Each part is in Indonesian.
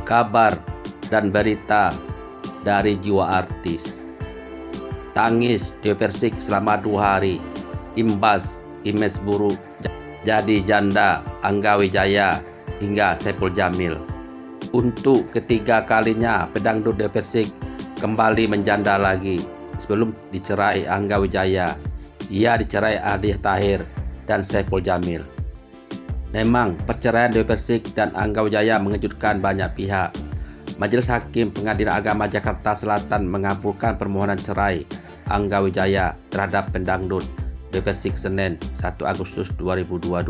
Kabar dan berita dari jiwa artis. Tangis Dewi Persik selama 2 hari, imbas image buruk jadi janda Angga Wijaya hingga Saipul Jamil. Untuk ketiga kalinya pedangdut Dewi Persik kembali menjanda lagi. Sebelum dicerai Angga Wijaya, ia dicerai Aldi Taher dan Saipul Jamil. Memang perceraian Dewi Persik dan Angga Wijaya mengejutkan banyak pihak. Majelis Hakim Pengadilan Agama Jakarta Selatan mengabulkan permohonan cerai Angga Wijaya terhadap pendangdut Dewi Persik Senin 1 Agustus 2022.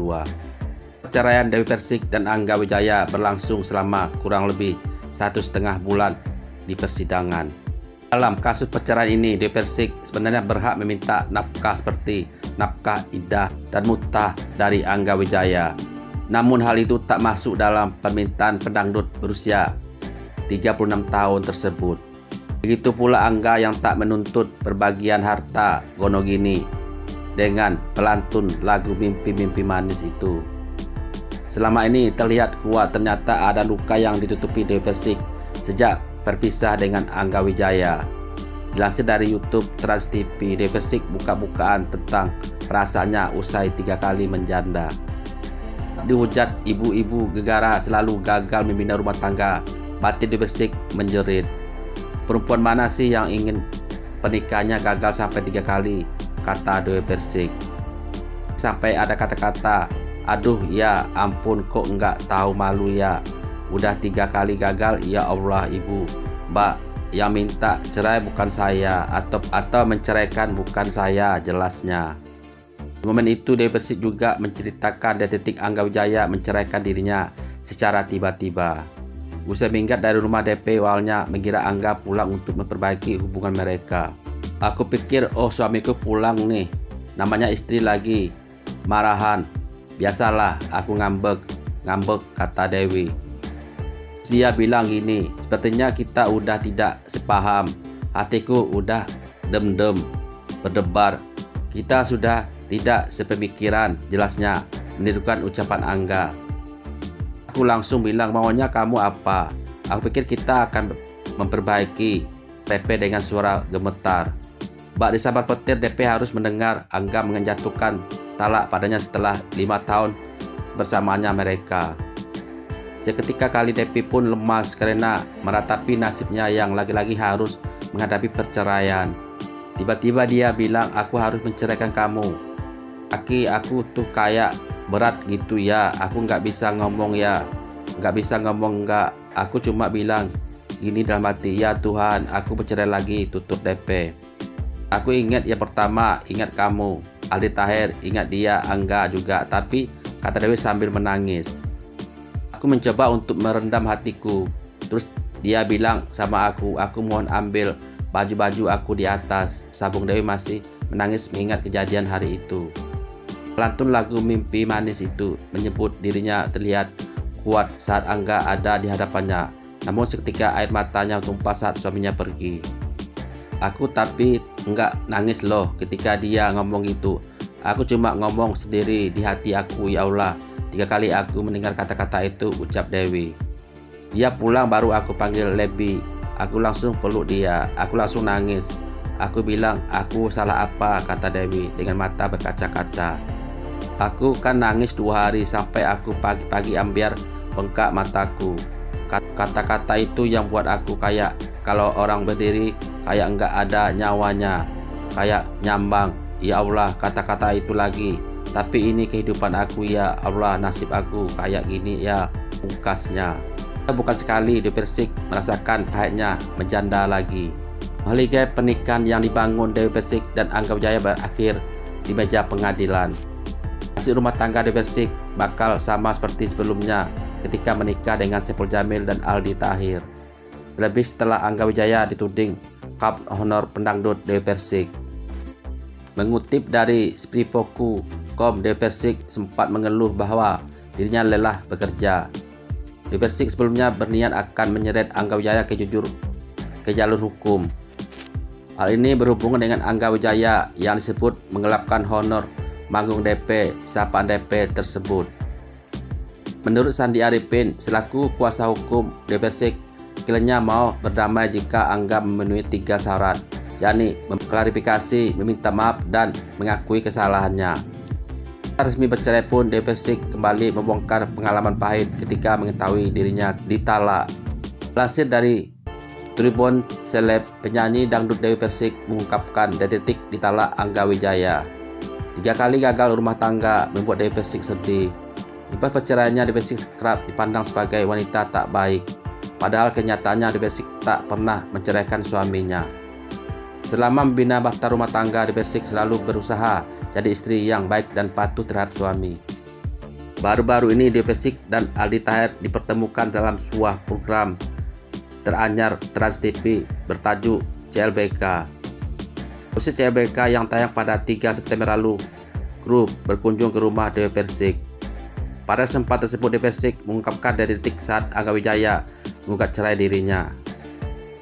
Perceraian Dewi Persik dan Angga Wijaya berlangsung selama kurang lebih 1,5 bulan di persidangan. Dalam kasus perceraian ini, Dewi Persik sebenarnya berhak meminta nafkah seperti nafkah iddah dan mutah dari Angga Wijaya. Namun hal itu tak masuk dalam permintaan pendangdut berusia 36 tahun tersebut. Begitu pula Angga yang tak menuntut perbagian harta gonogini dengan pelantun lagu Mimpi-Mimpi Manis itu. Selama ini terlihat kuat, ternyata ada luka yang ditutupi Dewi Persik sejak berpisah dengan Angga Wijaya. Dilansir dari YouTube Trans TV, Dewi Persik buka-bukaan tentang perasaannya usai 3 kali menjanda. Dihujat ibu-ibu gegara selalu gagal membina rumah tangga, batin Dewi Persik menjerit. Perempuan mana sih yang ingin pernikahannya gagal sampai 3 kali, kata Dewi Persik. Sampai ada kata-kata, aduh ya ampun kok nggak tahu malu ya. Udah 3 kali gagal, ya Allah ibu. Mbak, yang minta cerai bukan saya, atau menceraikan bukan saya, jelasnya. Di momen itu Dewi Persik juga menceritakan detik Angga Wijaya menceraikan dirinya secara tiba-tiba. Usai minggat dari rumah DP, awalnya mengira Angga pulang untuk memperbaiki hubungan mereka. Aku pikir suamiku pulang nih, namanya istri lagi marahan. Biasalah aku ngambek, kata Dewi. Dia bilang gini, sepertinya kita udah tidak sepaham, hatiku udah dem-dem, berdebar, kita sudah tidak sepemikiran, jelasnya menirukan ucapan Angga. Aku langsung bilang, maunya kamu apa? Aku pikir kita akan memperbaiki, PP dengan suara gemetar. Bak disambar petir, DP harus mendengar Angga menjatuhkan talak padanya setelah 5 tahun bersamanya mereka. Seketika kali DP pun lemas karena meratapi nasibnya yang lagi-lagi harus menghadapi perceraian. Tiba-tiba dia bilang, aku harus menceraikan kamu. Aku tuh kayak berat gitu ya, aku nggak bisa ngomong ya, nggak. Aku cuma bilang gini dalam hati, ya Tuhan, aku bercerai lagi, tutup DP. Aku ingat yang pertama, ingat kamu, Aldi Taher, ingat dia, Angga juga, tapi kata Dewi sambil menangis. Aku mencoba untuk merendam hatiku. Terus dia bilang sama aku mohon ambil baju-baju aku di atas. Sambung Dewi masih menangis mengingat kejadian hari itu. Pelantun lagu Mimpi Manis itu menyebut dirinya terlihat kuat saat Angga ada di hadapannya. Namun seketika air matanya tumpah saat suaminya pergi. Aku tapi enggak nangis loh ketika dia ngomong itu. Aku cuma ngomong sendiri di hati aku, ya Allah. 3 kali aku mendengar kata-kata itu, ucap Dewi. Dia pulang baru aku panggil Lebi. Aku langsung peluk dia. Aku langsung nangis. Aku bilang, aku salah apa, kata Dewi dengan mata berkaca-kaca. Aku kan nangis 2 hari sampai aku pagi-pagi ambiar bengkak mataku. Kata-kata itu yang buat aku kayak kalau orang berdiri kayak enggak ada nyawanya, kayak nyambang. Ya Allah, kata-kata itu lagi. Tapi ini kehidupan aku, ya Allah, nasib aku kayak gini ya, pungkasnya. Bukan sekali Dewi Persik merasakan pahitnya menjanda lagi. Mahligai pernikahan yang dibangun Dewi Persik dan Angga Wijaya berakhir di meja pengadilan. Nasib rumah tangga Dewi Persik bakal sama seperti sebelumnya ketika menikah dengan Saipul Jamil dan Aldi Taher. Terlebih setelah Angga Wijaya dituding kap honor pendangdut Dewi Persik. Mengutip dari Spripoku.com, Dewi Persik sempat mengeluh bahwa dirinya lelah bekerja. Dewi Persik sebelumnya berniat akan menyeret Angga Wijaya ke jalur hukum. Hal ini berhubungan dengan Angga Wijaya yang disebut menggelapkan honor manggung DP, sapaan DP tersebut. Menurut Sandi Arifin selaku kuasa hukum DP Persik, kiranya mau berdamai jika Angga memenuhi 3 syarat, yakni mengklarifikasi, meminta maaf, dan mengakui kesalahannya. Resmi bercerai pun DP Persik kembali membongkar pengalaman pahit ketika mengetahui dirinya ditalak. Lansir dari Tribun Seleb, penyanyi dangdut Dewi Persik mengungkapkan detik ditalak Angga Wijaya. 3 kali gagal rumah tangga membuat Dewi Persik sedih. Lepas perceraiannya, Dewi Persik kerap dipandang sebagai wanita tak baik. Padahal kenyataannya Dewi Persik tak pernah menceraikan suaminya. Selama membina bahtera rumah tangga, Dewi Persik selalu berusaha jadi istri yang baik dan patuh terhadap suami. Baru-baru ini Dewi Persik dan Aldi Taher dipertemukan dalam sebuah program teranyar Trans TV bertajuk CLBK. Proses CLBK yang tayang pada 3 September lalu, kru berkunjung ke rumah Dewi Persik. Pada kesempatan tersebut, Dewi Persik mengungkapkan dari detik saat Angga Wijaya menggugat cerai dirinya.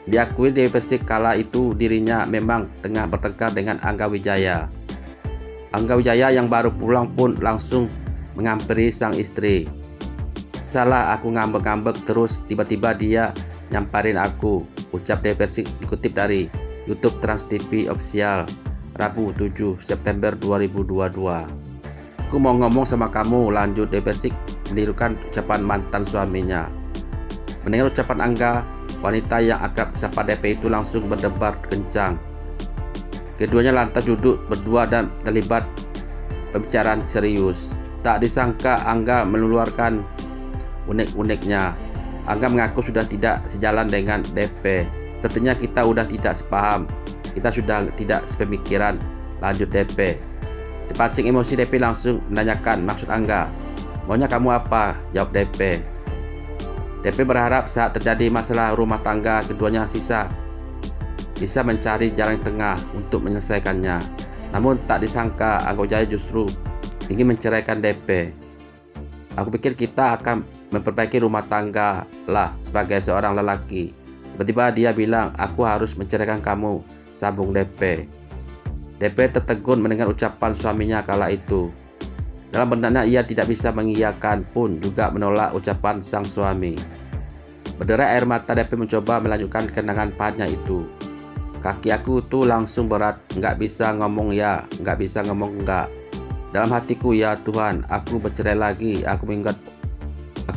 Diakui Dewi Persik kala itu dirinya memang tengah bertengkar dengan Angga Wijaya. Angga Wijaya yang baru pulang pun langsung menghampiri sang istri. "Salah, aku ngambek-ngambek terus tiba-tiba dia nyamperin aku," ucap Dewi Persik dikutip dari YouTube Trans TV Official Rabu 7 September 2022. "Aku mau ngomong sama kamu," lanjut Dewi Persik menirukan ucapan mantan suaminya. Mendengar ucapan Angga, wanita yang akrab sapa DP itu langsung berdebar kencang. Keduanya lantas duduk berdua dan terlibat pembicaraan serius. Tak disangka Angga mengeluarkan unek-uneknya. Angga mengaku sudah tidak sejalan dengan DP. "Sepertinya kita udah tidak sepaham. Kita sudah tidak sepemikiran," lanjut DP. Terpancing emosi, DP langsung menanyakan maksud Angga. "Maunya kamu apa?" jawab DP. DP berharap saat terjadi masalah rumah tangga keduanya bisa mencari jalan tengah untuk menyelesaikannya. Namun tak disangka Angga Wijaya justru ingin menceraikan DP. "Aku pikir kita akan memperbaiki rumah tangga lah sebagai seorang lelaki. Tiba-tiba dia bilang aku harus menceraikan kamu," sambung DP. DP tertegun mendengar ucapan suaminya kala itu. Dalam benaknya ia tidak bisa mengiyakan pun juga menolak ucapan sang suami. Berderai air mata, DP mencoba melanjutkan kenangan pahitnya itu. "Kaki aku tuh langsung berat, nggak bisa ngomong ya, nggak bisa ngomong enggak. Dalam hatiku, ya Tuhan, aku bercerai lagi. Aku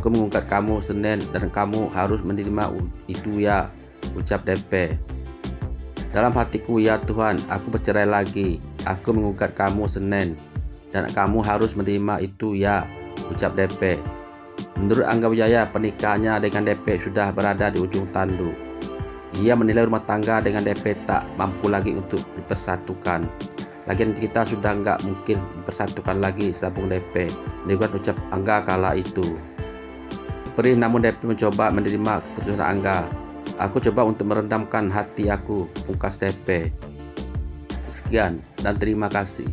mengungkat kamu Senin dan kamu harus menerima itu ya," ucap DP. "Dalam hatiku, ya Tuhan, aku bercerai lagi. Aku menggugat kamu Senin dan kamu harus menerima itu ya," ucap DP. Menurut Angga Wijaya, pernikahannya dengan DP sudah berada di ujung tanduk. Ia menilai rumah tangga dengan DP tak mampu lagi untuk dipersatukan. "Lagian kita sudah nggak mungkin dipersatukan lagi," sambung DP. Menurut ucap Angga kala itu. Perih, namun DP mencoba menerima keputusan Angga. "Aku coba untuk merendamkan hati aku," pungkas DP. Sekian dan terima kasih.